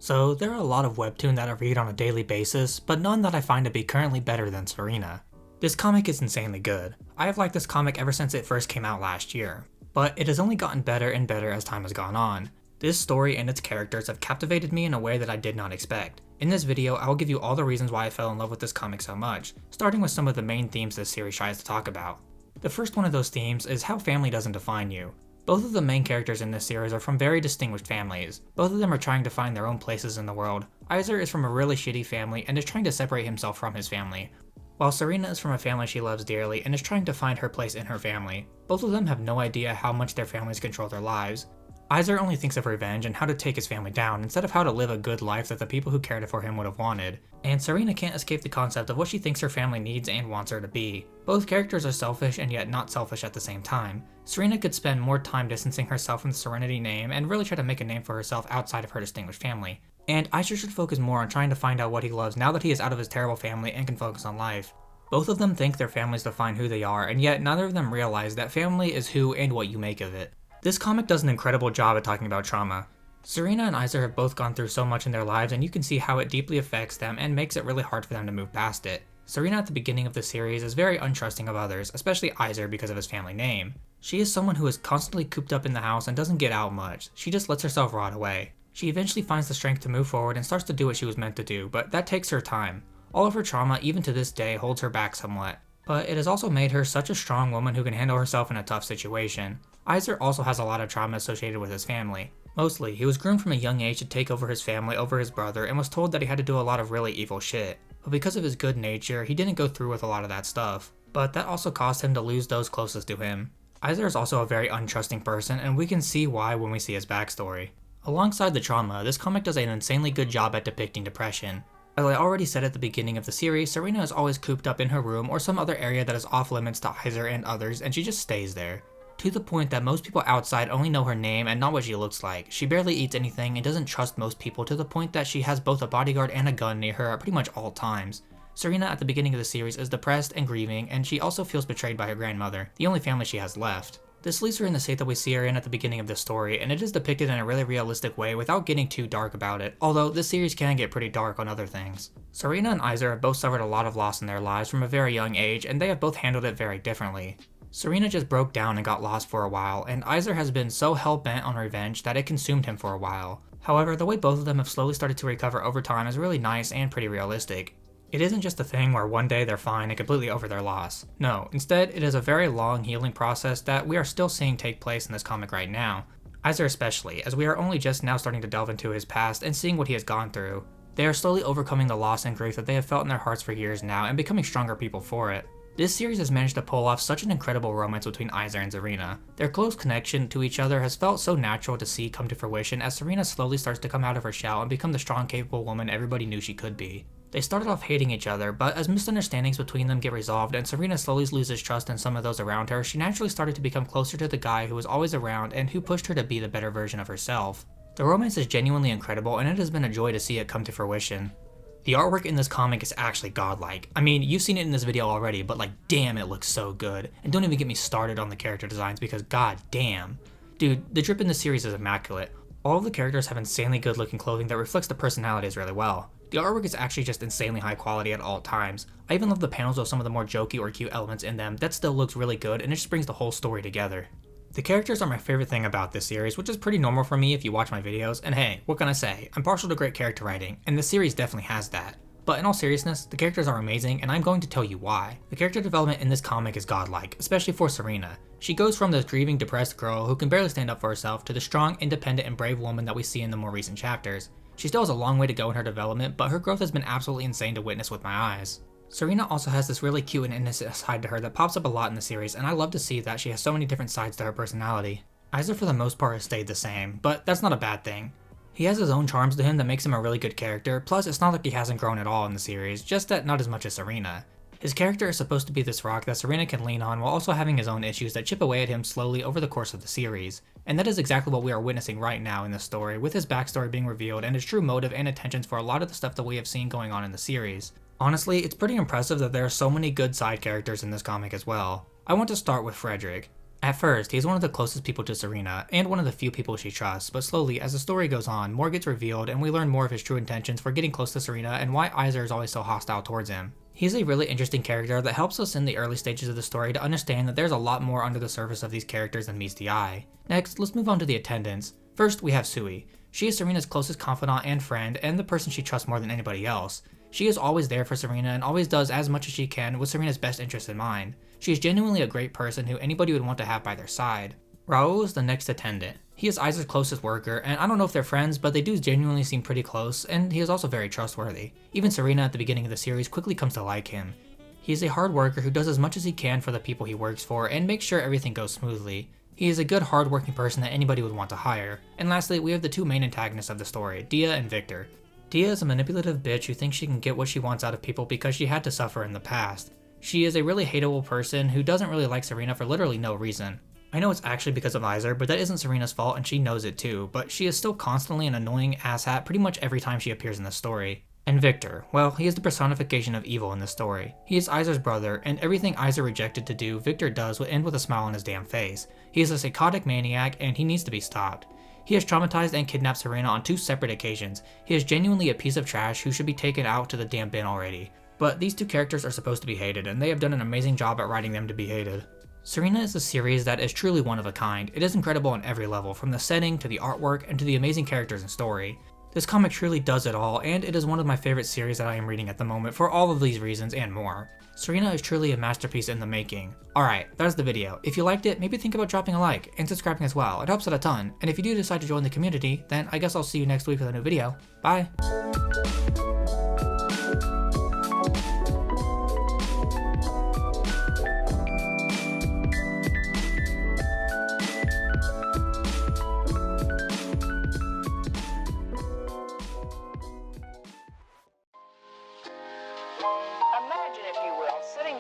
So there are a lot of Webtoon that I read on a daily basis, but none that I find to be currently better than Serena. This comic is insanely good. I have liked this comic ever since it first came out last year, but it has only gotten better and better as time has gone on. This story and its characters have captivated me in a way that I did not expect. In this video, I will give you all the reasons why I fell in love with this comic so much, starting with some of the main themes this series tries to talk about. The first one of those themes is how family doesn't define you. Both of the main characters in this series are from very distinguished families. Both of them are trying to find their own places in the world. Aizer is from a really shitty family and is trying to separate himself from his family, while Serena is from a family she loves dearly and is trying to find her place in her family. Both of them have no idea how much their families control their lives. Aizer only thinks of revenge and how to take his family down instead of how to live a good life that the people who cared for him would have wanted. And Serena can't escape the concept of what she thinks her family needs and wants her to be. Both characters are selfish and yet not selfish at the same time. Serena could spend more time distancing herself from the Serenity name and really try to make a name for herself outside of her distinguished family. And Aizer should focus more on trying to find out what he loves now that he is out of his terrible family and can focus on life. Both of them think their families define who they are, and yet neither of them realize that family is who and what you make of it. This comic does an incredible job at talking about trauma. Serena and Aizer have both gone through so much in their lives, and you can see how it deeply affects them and makes it really hard for them to move past it. Serena at the beginning of the series is very untrusting of others, especially Aizer because of his family name. She is someone who is constantly cooped up in the house and doesn't get out much. She just lets herself rot away. She eventually finds the strength to move forward and starts to do what she was meant to do, but that takes her time. All of her trauma, even to this day, holds her back somewhat. But it has also made her such a strong woman who can handle herself in a tough situation. Aizer also has a lot of trauma associated with his family. Mostly, he was groomed from a young age to take over his family over his brother and was told that he had to do a lot of really evil shit. But because of his good nature, he didn't go through with a lot of that stuff. But that also caused him to lose those closest to him. Aizer is also a very untrusting person, and we can see why when we see his backstory. Alongside the trauma, this comic does an insanely good job at depicting depression. As I already said at the beginning of the series, Serena is always cooped up in her room or some other area that is off limits to Aizer and others, and she just stays there. To the point that most people outside only know her name and not what she looks like. She barely eats anything and doesn't trust most people to the point that she has both a bodyguard and a gun near her at pretty much all times. Serena at the beginning of the series is depressed and grieving, and she also feels betrayed by her grandmother, the only family she has left. This leaves her in the state that we see her in at the beginning of the story, and it is depicted in a really realistic way without getting too dark about it, although this series can get pretty dark on other things. Serena and Aizer have both suffered a lot of loss in their lives from a very young age, and they have both handled it very differently. Serena just broke down and got lost for a while, and Aizer has been so hell-bent on revenge that it consumed him for a while. However, the way both of them have slowly started to recover over time is really nice and pretty realistic. It isn't just a thing where one day they're fine and completely over their loss. No, instead it is a very long healing process that we are still seeing take place in this comic right now. Aizer especially, as we are only just now starting to delve into his past and seeing what he has gone through. They are slowly overcoming the loss and grief that they have felt in their hearts for years now and becoming stronger people for it. This series has managed to pull off such an incredible romance between Aizer and Serena. Their close connection to each other has felt so natural to see come to fruition as Serena slowly starts to come out of her shell and become the strong, capable woman everybody knew she could be. They started off hating each other, but as misunderstandings between them get resolved and Serena slowly loses trust in some of those around her, she naturally started to become closer to the guy who was always around and who pushed her to be the better version of herself. The romance is genuinely incredible, and it has been a joy to see it come to fruition. The artwork in this comic is actually godlike. I mean, you've seen it in this video already, but like damn, it looks so good. And don't even get me started on the character designs because god damn. Dude, the drip in this series is immaculate. All of the characters have insanely good looking clothing that reflects the personalities really well. The artwork is actually just insanely high quality at all times. I even love the panels with some of the more jokey or cute elements in them that still looks really good, and it just brings the whole story together. The characters are my favorite thing about this series, which is pretty normal for me if you watch my videos, and hey, what can I say, I'm partial to great character writing, and this series definitely has that. But in all seriousness, the characters are amazing, and I'm going to tell you why. The character development in this comic is godlike, especially for Serena. She goes from this grieving, depressed girl who can barely stand up for herself to the strong, independent, and brave woman that we see in the more recent chapters. She still has a long way to go in her development, but her growth has been absolutely insane to witness with my eyes. Serena also has this really cute and innocent side to her that pops up a lot in the series, and I love to see that she has so many different sides to her personality. Aizer for the most part has stayed the same, but that's not a bad thing. He has his own charms to him that makes him a really good character, plus it's not like he hasn't grown at all in the series, just that not as much as Serena. His character is supposed to be this rock that Serena can lean on while also having his own issues that chip away at him slowly over the course of the series. And that is exactly what we are witnessing right now in this story, with his backstory being revealed and his true motive and intentions for a lot of the stuff that we have seen going on in the series. Honestly, it's pretty impressive that there are so many good side characters in this comic as well. I want to start with Frederick. At first, he's one of the closest people to Serena, and one of the few people she trusts, but slowly, as the story goes on, more gets revealed and we learn more of his true intentions for getting close to Serena and why Aizer is always so hostile towards him. He's a really interesting character that helps us in the early stages of the story to understand that there's a lot more under the surface of these characters than meets the eye. Next, let's move on to the attendants. First, we have Sui. She is Serena's closest confidant and friend, and the person she trusts more than anybody else. She is always there for Serena and always does as much as she can with Serena's best interest in mind. She is genuinely a great person who anybody would want to have by their side. Raoul is the next attendant. He is Aizer's closest worker, and I don't know if they're friends, but they do genuinely seem pretty close, and he is also very trustworthy. Even Serena at the beginning of the series quickly comes to like him. He is a hard worker who does as much as he can for the people he works for and makes sure everything goes smoothly. He is a good hard-working person that anybody would want to hire. And lastly, we have the two main antagonists of the story, Dia and Victor. Dia is a manipulative bitch who thinks she can get what she wants out of people because she had to suffer in the past. She is a really hateable person who doesn't really like Serena for literally no reason. I know it's actually because of Aizer, but that isn't Serena's fault and she knows it too, but she is still constantly an annoying asshat pretty much every time she appears in the story. And Victor, well, he is the personification of evil in the story. He is Aizer's brother, and everything Aizer rejected to do, Victor does will end with a smile on his damn face. He is a psychotic maniac, and he needs to be stopped. He has traumatized and kidnapped Serena on 2 separate occasions. He is genuinely a piece of trash who should be taken out to the damn bin already. But these two characters are supposed to be hated, and they have done an amazing job at writing them to be hated. Serena is a series that is truly one of a kind. It is incredible on every level, from the setting to the artwork and to the amazing characters and story. This comic truly does it all, and it is one of my favorite series that I am reading at the moment for all of these reasons and more. Serena is truly a masterpiece in the making. Alright, that is the video. If you liked it, maybe think about dropping a like and subscribing as well. It helps out a ton, and if you do decide to join the community, then I guess I'll see you next week with a new video. Bye! Imagine, if you will, sitting